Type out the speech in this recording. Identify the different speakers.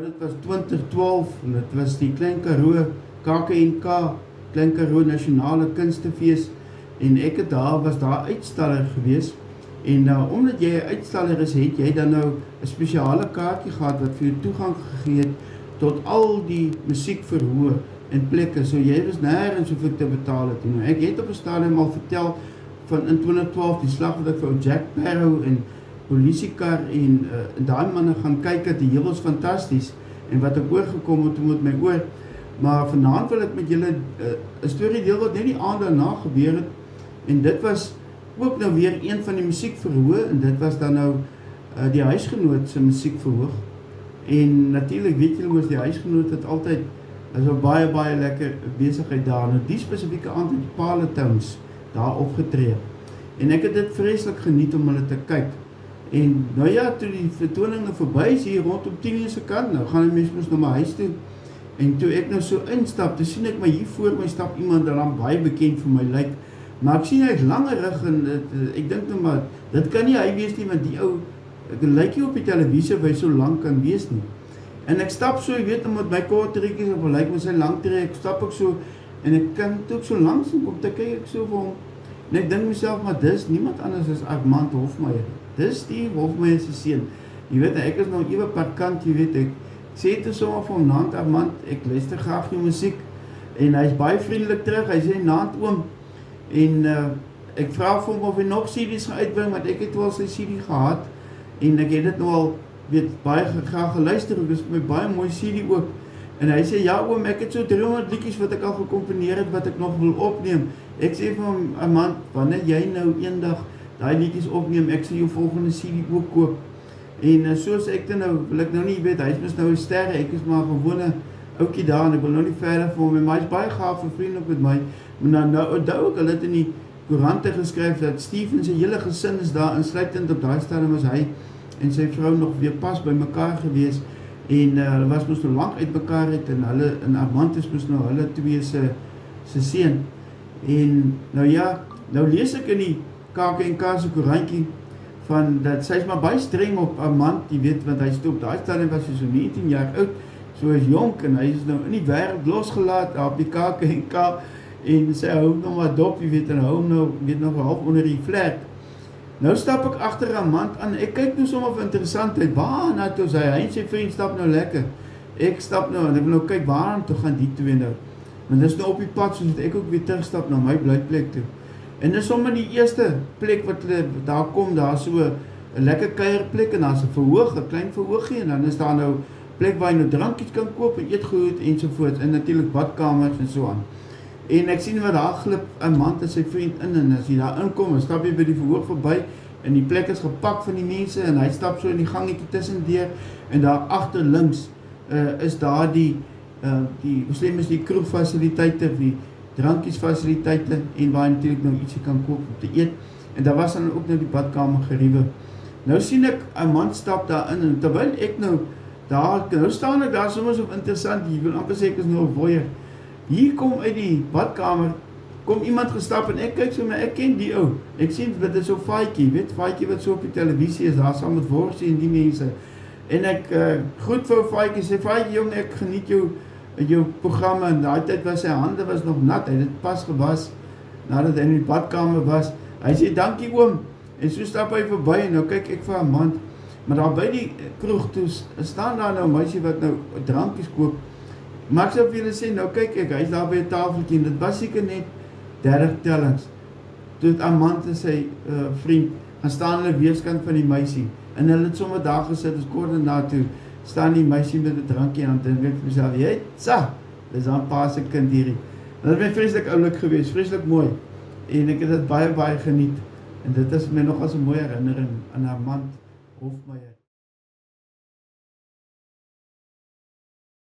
Speaker 1: Nou, dit was 2012 en dit was die Klein Karoo, KAKNK, Klein Karoo Nasionale Kunstefees en ek het was daar uitstaller gewees en omdat jy 'n uitstaller is, het jy dan nou 'n spesiale kaartjie gehad wat vir jou toegang gegee het tot al die musiekverhoor en plekke, so jy was nêrens hoeveel te betaal het. Nou, ek het op 'n stadium al vertel van in 2012 die slag wat ek vir Jack Barrow en polisiekar en daai manne gaan kyk het, die was fantasties en wat ek oorgekom het met my oor, maar vanaand wil ek met julle 'n storie deel wat net die aand daarna gebeur het en dit was ook nou weer een van die musiekverhoor en dit was dan nou die huisgenoot se musiekverhoor en natuurlik weet julle mos die huisgenoot het altyd is 'n baie lekker besigheid daar. Nou die spesifieke aand het die Palatowns daar opgetree en ek het dit vreeslik geniet om hulle te kyk. En nou ja, toe die vertoning nou verby is hier rondom 10:00 se kant, nou gaan die mense mos na my huis toe. En toe ek nou so instap, toe sien ek maar hier voor my stap iemand wat dan baie bekend vir my lyk. Maar ek sien hy het langerig en ek dink nou maar dit kan nie hy wees nie want die ou lyk nie op die televisie of hy so lank kan wees nie. En ek stap so, jy weet, met my kort trekkies of lyk met sy lang trek, stap ek so en ek kan toe ek so langs kom te kyk ek so vir hom. En ek dink myself maar dis niemand anders as Armand Hofmeyer. Dis die Hofmeyer se seun. Jy weet ek is nou ewe parkant, jy weet ek sê toe sommer vir hom naand Armand, ek luister graag jou musiek en hy's baie vriendelik terug. Hy sê naand oom en ek vra vir hom of hy nog CD's gaan uitbring want ek het wel sy CD gehad en ek het dit nou al weet baie graag geluister. Dit is my baie mooi CD ook. En hy sê ja oom, ek het so 300 liedjies wat ek al gekomponeer het wat ek nog wil opneem. Ek sê vir hom Armand, wanneer jy nou eendag daai liedjies opneem, ek sal jou volgende CD ook koop. En soos ek dit nou, wil ek nou nie weet, hy is nou 'n ster, ek is maar 'n gewone ouetjie daar en ek wil nou nie verder vir hom, maar hy is baie gaaf en vriendelik met my. Maar nou onthou ek, hulle het in die koerante geskryf dat Steven se hele gesin is daar, insluitend op daai stadium was hy en sy vrou nog weer pas by mekaar gewees en hulle was mos nou lank uit mekaar het en hulle in Armand is mos nou hulle twee se seun. En nou ja, nou lees ek in die KAKNK se koerantjie van dat sy is maar baie streng op Armand, jy weet, want hy stop daai stadium was hy so 19 jaar oud, so is jonk en hy is nou in die wêreld losgelaat daar op die KAKNK en sy hou nog maar dop, jy weet, en hou nou weet nog half onder die vlek. Nou stap ek agter Armand aan, ek kyk nou sommer vir interessantheid, waar na toe hy en sy vriend stap nou lekker. Ek stap nou en ek wil nou kyk waar toe gaan die twee nou. Want dis nou op die pad soos ek ook weer terugstap na my blyplek toe. En dis sommer die eerste plek wat hulle daar kom, daar so 'n lekker kuierplek en daar's 'n verhoog, 'n klein verhoogie en dan is daar nou plek waar jy nou drankies kan koop en eetgoed ensovoorts en natuurlik badkamers en so aan. En ek sien wat daar glip 'n man en sy vriend in en as jy daar inkom, dan stap jy by die verhoog verby en die plek is gepak van die mense en hy stap so in die gangetjie tussendeur en daar agter links is daar die is die kroegfasiliteite, die drankiesfasiliteite en waar jy natuurlik nou ietsie kan koop om te eet en daar was dan ook nou die badkamer geriewe. Nou sien ek 'n man stap daar in en terwyl ek nou staan ek daar soms op interessant, jy wil amper sê ek is nou 'n voyeur. Hier kom uit die badkamer, kom iemand gestap en ek kyk so maar ek ken die ou. Ek sien dit is so Faatjie, weet Faatjie wat so op die televisie is, daar saam met Worsie en die mense. En ek groet vir Faatjie, sê Faatjie jong, ek geniet jou programme en daai tyd was sy hande was nog nat, hy het dit pas gewas nadat hy in die badkamer was. Hy sê dankie oom en so stap hy verby en nou kyk ek vir 'n man, maar daar by die kroeg toe staan daar nou 'n meisie wat nou drankies koop. Maar ek sou vir julle sê, nou kyk ek, hy's daar by 'n tafeltjie en dit was seker net 30 tellings. Toe het Armand en sy vriend gaan staan hulle weerskant van die meisie en hulle het sommer daar gesit, as kort daarna toe staan die meisie met 'n drankie aan en ek vir myself, "Jetsa, dis aan pa se kind hierdie." Dit het my vreeslik oulik gewees, vreeslik mooi. En ek het dit baie geniet. En dit is my nog as 'n mooi herinnering aan Armand Hofmeyer.